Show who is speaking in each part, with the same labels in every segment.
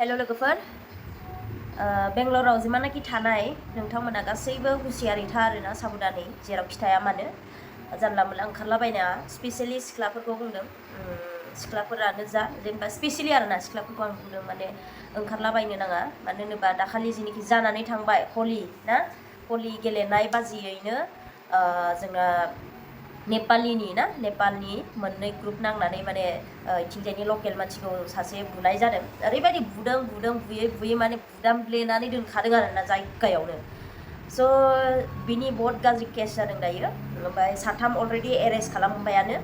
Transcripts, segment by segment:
Speaker 1: hello लोगोफोर बेंगलराव जिमानाखि थानाय नोंथांमोना गासैबो हुसियारै था आरोना साबधानै जेरावखि थाया मानो जानला मोनला ओंखारलाबायना स्पेशेलि सिख्लाफोरखौ बुंदों सिख्लाफोरानो जा जेनेबा स्पेशेलि आरोना सिख्लाफोरखौ आं बुंदों माने ओंखारलाबायनो नाङा मानो होनोबा दाखालि जिनिखि जानानै थांबाय हलि ना हलि गेलेनाय बाजियैनो जोंना नेपालनि मोननै ग्रुप नांनानै माने इथिंजायनि लकेल मानसिखौ सासे बुनाय जादों ओरैबायदि बुदों बुयै माने बुदामब्लेनानै दोनखादों आरोना जायगायावनो स' बिनि बहुत गाज्रि केस जादों दायो ओमफ्राय साथाम अलरेडि एरेस्ट खालामबायानो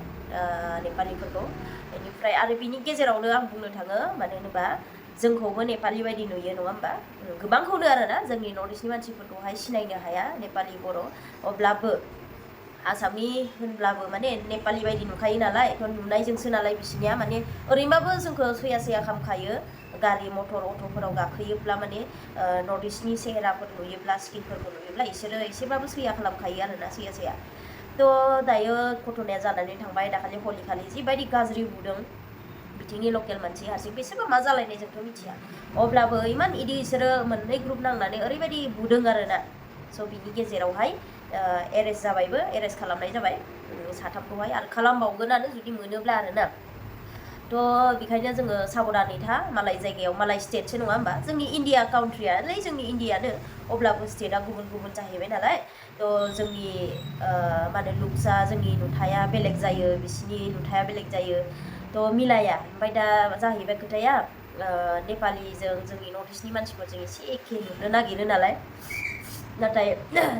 Speaker 1: नेपालिफोरखौ बेनिफ्राय आरो बिनि गेजेरावनो आं बुंनो थाङो मानो होनोबा जोंखौबो नेपालि बायदि नुयो नङा होमबा गोबांखौनो आरोना जोंनि नर्थ इस्टनि मानसिफोरखौहाय सिनायनो हाया नेपालि बर' अब्लाबो आसामनि होनब्लाबो माने नेपालि बायदि नुखायो नालाय थ' नुनायजोंसो नालाय बिसिनिया माने ओरैनोबाबो जोंखौ सैया खालामखायो गारि मटर अट'फोराव गाखोयोब्ला माने नर्थ इस्टनि सेहेराफोर नुयोब्ला स्किनफोरखौ नुयोब्ला इसोरो एसेबाबो सैया खालामखायो आरोना सैया थ' दायो घटनाया जानानै थांबाय दाखालि हलिखालि जिबायदि गाज्रि बुदों बिथिंनि लकेल मानसि हारसिं बेसेबा मा जालायनाय जोंथ' मिथिया अब्लाबो इमान इदि इसोरो मोननै ग्रुप नांनानै ओरैबायदि बुदों आरोना स' बिनि गेजेरावहाय एरेस्ट जाबायबो एरेस्ट खालामनाय जाबाय साथामखौहाय आरो खालामबावगोनानो जुदि मोनोब्ला आरोना थ' बेखायनो जोङो साबधानै था मालाय जायगायाव मालाय स्टेटसो नङा होमबा जोंनि इण्डिया काउन्ट्रियालाय जोंनि इण्डियानो अब्लाबो स्टेटआ गुबुन जाहैबाय नालाय थ' जोंनि माने लुक्सआ जोंनि नुथाया बेलेग जायो बिसिनि नुथाया बेलेग जायो थ' मिलाया ओमफ्राय दा जाहैबाय खोथाया नेपालिजों जोंनि नर्थ इस्टनि मानसिफोरजों एसे एखे नुनो नागिरो नालाय नाथाय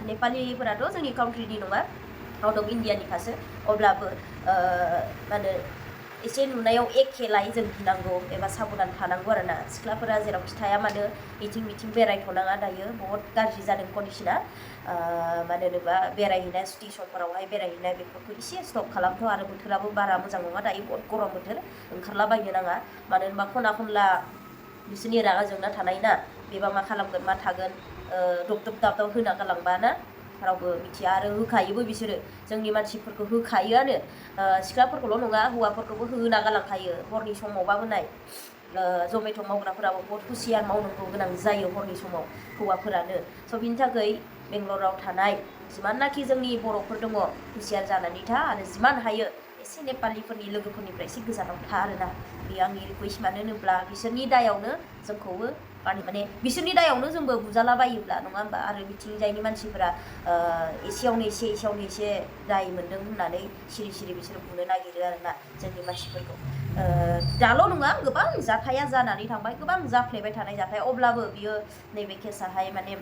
Speaker 1: नेपालिफोराथ' जोंनि काउन्ट्रिनि नङा आउट अफ इण्डियानिखासो अब्लाबो माने एसे नुनायाव एखेलाय जों गिनांगौ एबा साबधान थानांगौ आरोना सिख्लाफोरा जेरावखि थाया मानो बिथिं बेरायथ'नाङा दायो बहुत गाज्रि जादों कन्डिशना मानो होनोबा बेरायहैनाय स्टेसनफोरावहाय बेरायहैनाय बेफोरखौ एसे स्टप खालामथ' आरो बोथोराबो बारा मोजां नङा दायो बहुत गरम बोथोर ओंखारलाबायनो नाङा मानो होनबा खना खनला बिसोरनि रागा जोंना थानाय ना बेबा मा खालामगोन मा थागोन दाब होना गालांबा ना रावबो मिथिया आरो होखायोबो बिसोरो जोंनि मानसिफोरखौ होखायोआनो सिख्लाफोरखौल' नङा हौवाफोरखौबो होना गालांखायो हरनि समावबाबो नाय जमेट' मावग्राफोराबो बहुत हुसियार मावनांगौ गोनां जायो हरनि समाव हौवाफोरानो स' बिनि थाखाय बेंगलराव थानाय जिमाननाखि जोंनि बर'फोर दङ हुसियार जानानै था आरो जिमान हायो एसे नेपालिफोरनि लोगोफोरनिफ्राय एसे गोजानाव था आरोना बेयो आंनि रिकुवेस्ट मानो होनोब्ला बिसोरनि दायावनो जोंखौबो माने बिसोरनि दायावनो जोंबो बुजालाबायोब्ला नङा होमबा आरो बिथिंजायनि मानसिफोरा एसेयावनो एसे दाय मोन्दों होननानै सिरि बिसोर बुंनो नागिरो आरोना जोंनि मानसिफोरखौ दाल' नङा गोबां जाथाया जानानै थांबाय गोबां जाफ्लेबाय थानाय जाथाय अब्लाबो बियो नैबे केसाहाय माने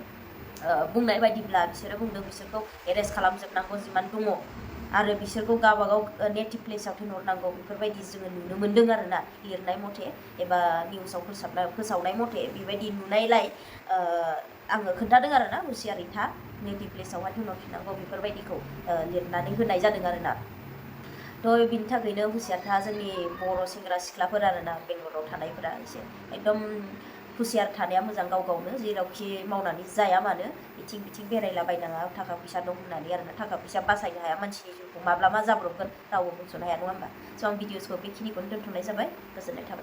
Speaker 1: बुंनाय बायदिब्ला बिसोरो बुंदों बिसोरखौ एरेस्ट खालामजोबनांगौ जिमान दङ आरो बिसोरखौ गावबागाव नेटिभ प्लेसाव थिनहरनांगौ बेफोरबायदि जोङो नुनो मोन्दों आरोना लिरनाय मथे एबा निउसाव फोसावनाय मथे बेबायदि नुनायलाय आङो खोन्थादों आरोना हुसियारै था नेटिभ प्लेसावहाय थिनहरफिननांगौ बेफोरबायदिखौ लिरनानै होनाय जादों आरोना थ' बिनि थाखायनो हुसियार था जोंनि बर' सेंग्रा सिख्लाफोर आरोना बेंगलराव थानायफोरा एसे एकदम हुसियार थानाया मोजां गाव गावनो जेरावखि मावनानै जाया मानो बिथिं बेरायलाबायनाङा थाखा फैसा दं होननानै आरोना थाखा फैसा बासायनो हाया मानसिनि जिउखौ माब्ला मा जाब्रबगोन रावबो बुंस'नो हाया नङा होमबा स' आं भिडिअसखौ बेखिनिखौनो दोनथ'नाय जाबाय गोजोननाय थाबाय